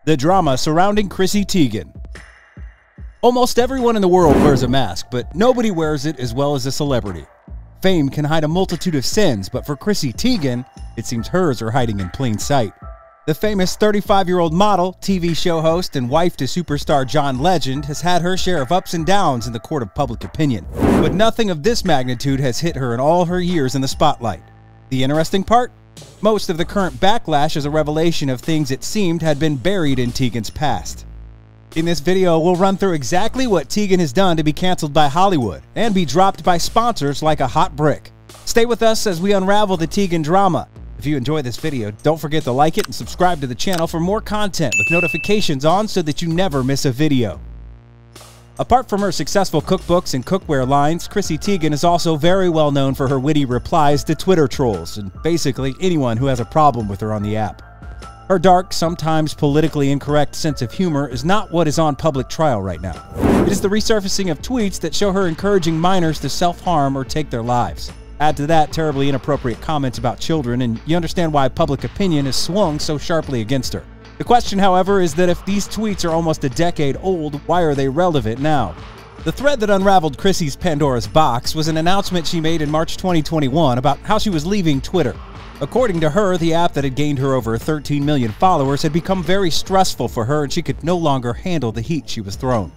The drama surrounding Chrissy Teigen. Almost everyone in the world wears a mask, but nobody wears it as well as a celebrity. Fame can hide a multitude of sins, but for Chrissy Teigen, it seems hers are hiding in plain sight. The famous 35-year-old model, TV show host, and wife to superstar John Legend has had her share of ups and downs in the court of public opinion. But nothing of this magnitude has hit her in all her years in the spotlight. The interesting part? Most of the current backlash is a revelation of things it seemed had been buried in Teigen's past. In this video, we'll run through exactly what Teigen has done to be canceled by Hollywood and be dropped by sponsors like a hot brick. Stay with us as we unravel the Teigen drama. If you enjoy this video, don't forget to like it and subscribe to the channel for more content with notifications on so that you never miss a video. Apart from her successful cookbooks and cookware lines, Chrissy Teigen is also very well known for her witty replies to Twitter trolls and basically anyone who has a problem with her on the app. Her dark, sometimes politically incorrect sense of humor is not what is on public trial right now. It is the resurfacing of tweets that show her encouraging minors to self-harm or take their lives. Add to that terribly inappropriate comments about children, and you understand why public opinion has swung so sharply against her. The question, however, is that if these tweets are almost a decade old, why are they relevant now? The thread that unraveled Chrissy's Pandora's box was an announcement she made in March 2021 about how she was leaving Twitter. According to her, the app that had gained her over 13 million followers had become very stressful for her and she could no longer handle the heat she was thrown.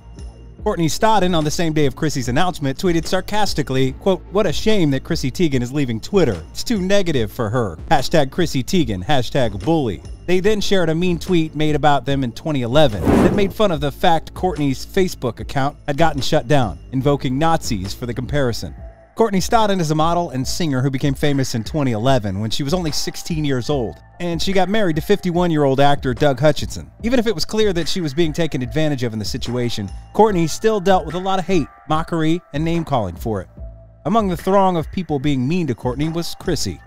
Courtney Stodden, on the same day of Chrissy's announcement, tweeted sarcastically, quote, "What a shame that Chrissy Teigen is leaving Twitter. It's too negative for her. Hashtag Chrissy Teigen, hashtag bully." They then shared a mean tweet made about them in 2011 that made fun of the fact Courtney's Facebook account had gotten shut down, invoking Nazis for the comparison. Courtney Stodden is a model and singer who became famous in 2011 when she was only 16 years old, and she got married to 51-year-old actor Doug Hutchinson. Even if it was clear that she was being taken advantage of in the situation, Courtney still dealt with a lot of hate, mockery, and name-calling for it. Among the throng of people being mean to Courtney was Chrissy.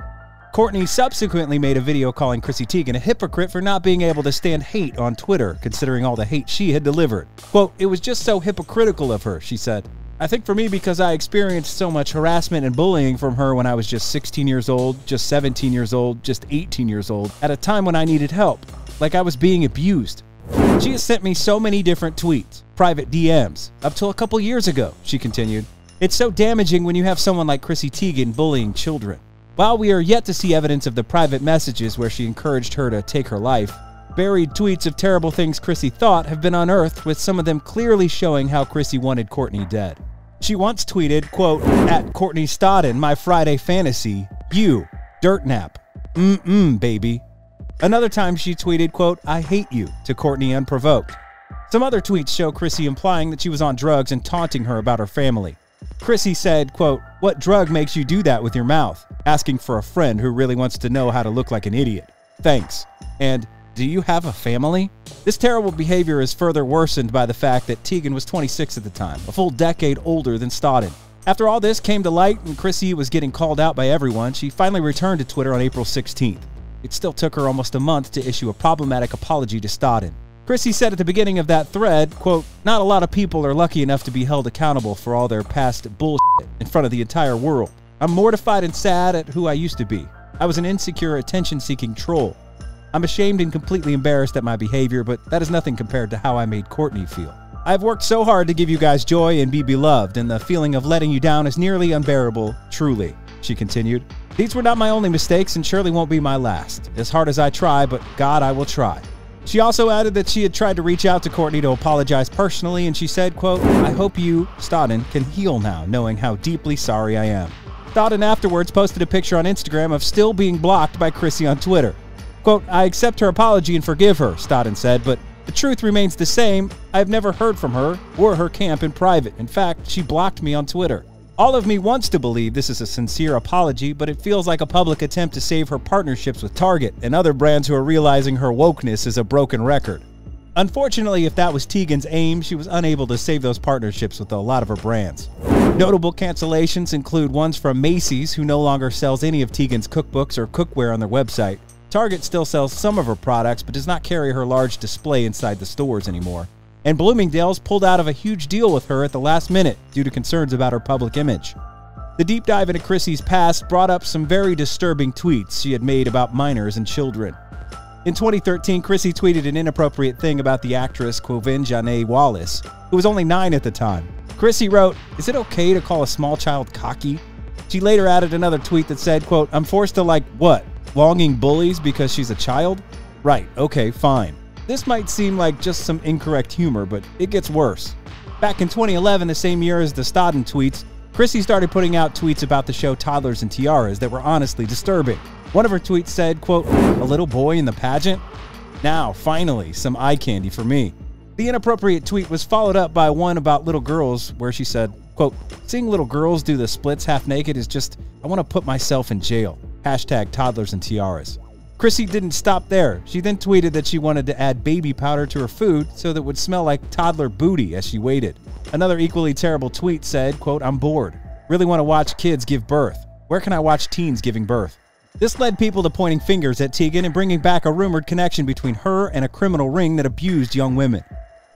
Courtney subsequently made a video calling Chrissy Teigen a hypocrite for not being able to stand hate on Twitter, considering all the hate she had delivered. Quote, "It was just so hypocritical of her," she said. "I think for me, because I experienced so much harassment and bullying from her when I was just 16 years old, just 17 years old, just 18 years old, at a time when I needed help, like I was being abused. She has sent me so many different tweets, private DMs, up till a couple years ago," she continued. "It's so damaging when you have someone like Chrissy Teigen bullying children." While we are yet to see evidence of the private messages where she encouraged her to take her life, buried tweets of terrible things Chrissy thought have been unearthed, with some of them clearly showing how Chrissy wanted Courtney dead. She once tweeted, quote, "At Courtney Stodden, my Friday fantasy, you, dirt nap, baby." Another time she tweeted, quote, "I hate you," to Courtney unprovoked. Some other tweets show Chrissy implying that she was on drugs and taunting her about her family. Chrissy said, quote, "What drug makes you do that with your mouth?" asking for a friend who really wants to know how to look like an idiot. "Thanks." And, "Do you have a family?" This terrible behavior is further worsened by the fact that Teigen was 26 at the time, a full decade older than Stodden. After all this came to light and Chrissy was getting called out by everyone, she finally returned to Twitter on April 16th. It still took her almost a month to issue a problematic apology to Stodden. Chrissy said at the beginning of that thread, quote, "Not a lot of people are lucky enough to be held accountable for all their past bullshit in front of the entire world. I'm mortified and sad at who I used to be. I was an insecure, attention-seeking troll. I'm ashamed and completely embarrassed at my behavior, but that is nothing compared to how I made Courtney feel. I've worked so hard to give you guys joy and be beloved, and the feeling of letting you down is nearly unbearable, truly," she continued. "These were not my only mistakes and surely won't be my last. As hard as I try, but God, I will try." She also added that she had tried to reach out to Courtney to apologize personally, and she said, quote, "I hope you, Stodden, can heal now, knowing how deeply sorry I am." Stodden afterwards posted a picture on Instagram of still being blocked by Chrissy on Twitter. Quote, "I accept her apology and forgive her," Stodden said, "but the truth remains the same. I have never heard from her or her camp in private. In fact, she blocked me on Twitter. All of me wants to believe this is a sincere apology, but it feels like a public attempt to save her partnerships with Target and other brands who are realizing her wokeness is a broken record." Unfortunately, if that was Teigen's aim, she was unable to save those partnerships with a lot of her brands. Notable cancellations include ones from Macy's, who no longer sells any of Teigen's cookbooks or cookware on their website. Target still sells some of her products, but does not carry her large display inside the stores anymore. And Bloomingdale's pulled out of a huge deal with her at the last minute due to concerns about her public image. The deep dive into Chrissy's past brought up some very disturbing tweets she had made about minors and children. In 2013, Chrissy tweeted an inappropriate thing about the actress Quvenzhané Wallis, who was only 9 at the time. Chrissy wrote, "Is it okay to call a small child cocky?" She later added another tweet that said, quote, "I'm forced to like, what, longing bullies because she's a child? Right, okay, fine." This might seem like just some incorrect humor, but it gets worse. Back in 2011, the same year as the Stodden tweets, Chrissy started putting out tweets about the show Toddlers and Tiaras that were honestly disturbing. One of her tweets said, quote, "A little boy in the pageant? Now, finally, some eye candy for me." The inappropriate tweet was followed up by one about little girls where she said, quote, "Seeing little girls do the splits half naked is just, I want to put myself in jail. Hashtag Toddlers and Tiaras." Chrissy didn't stop there. She then tweeted that she wanted to add baby powder to her food so that it would smell like toddler booty as she waited. Another equally terrible tweet said, quote, "I'm bored. Really want to watch kids give birth. Where can I watch teens giving birth?" This led people to pointing fingers at Teigen and bringing back a rumored connection between her and a criminal ring that abused young women.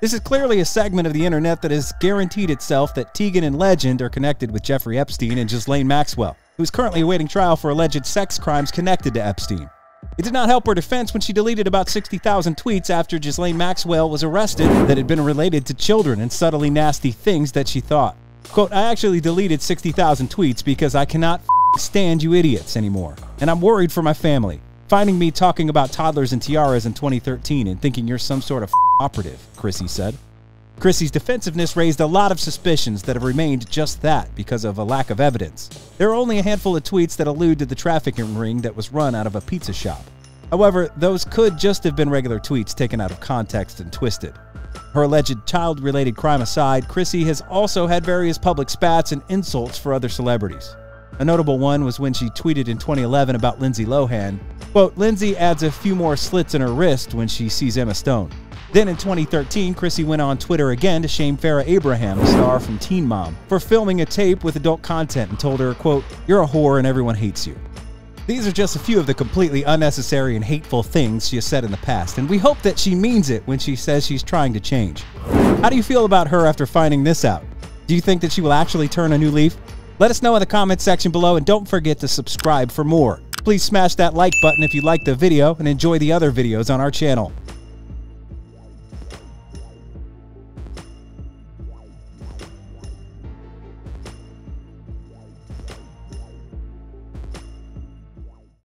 This is clearly a segment of the internet that has guaranteed itself that Teigen and Legend are connected with Jeffrey Epstein and Ghislaine Maxwell, who is currently awaiting trial for alleged sex crimes connected to Epstein. It did not help her defense when she deleted about 60,000 tweets after Ghislaine Maxwell was arrested that had been related to children and subtly nasty things that she thought. Quote, "I actually deleted 60,000 tweets because I cannot stand you idiots anymore, and I'm worried for my family. Finding me talking about toddlers and tiaras in 2013 and thinking you're some sort of operative," Chrissy said. Chrissy's defensiveness raised a lot of suspicions that have remained just that because of a lack of evidence. There are only a handful of tweets that allude to the trafficking ring that was run out of a pizza shop. However, those could just have been regular tweets taken out of context and twisted. Her alleged child-related crime aside, Chrissy has also had various public spats and insults for other celebrities. A notable one was when she tweeted in 2011 about Lindsay Lohan, quote, "Lindsay adds a few more slits in her wrist when she sees Emma Stone." Then in 2013, Chrissy went on Twitter again to shame Farrah Abraham, the star from Teen Mom, for filming a tape with adult content and told her, quote, "You're a whore and everyone hates you." These are just a few of the completely unnecessary and hateful things she has said in the past, and we hope that she means it when she says she's trying to change. How do you feel about her after finding this out? Do you think that she will actually turn a new leaf? Let us know in the comments section below, and don't forget to subscribe for more. Please smash that like button if you liked the video and enjoy the other videos on our channel.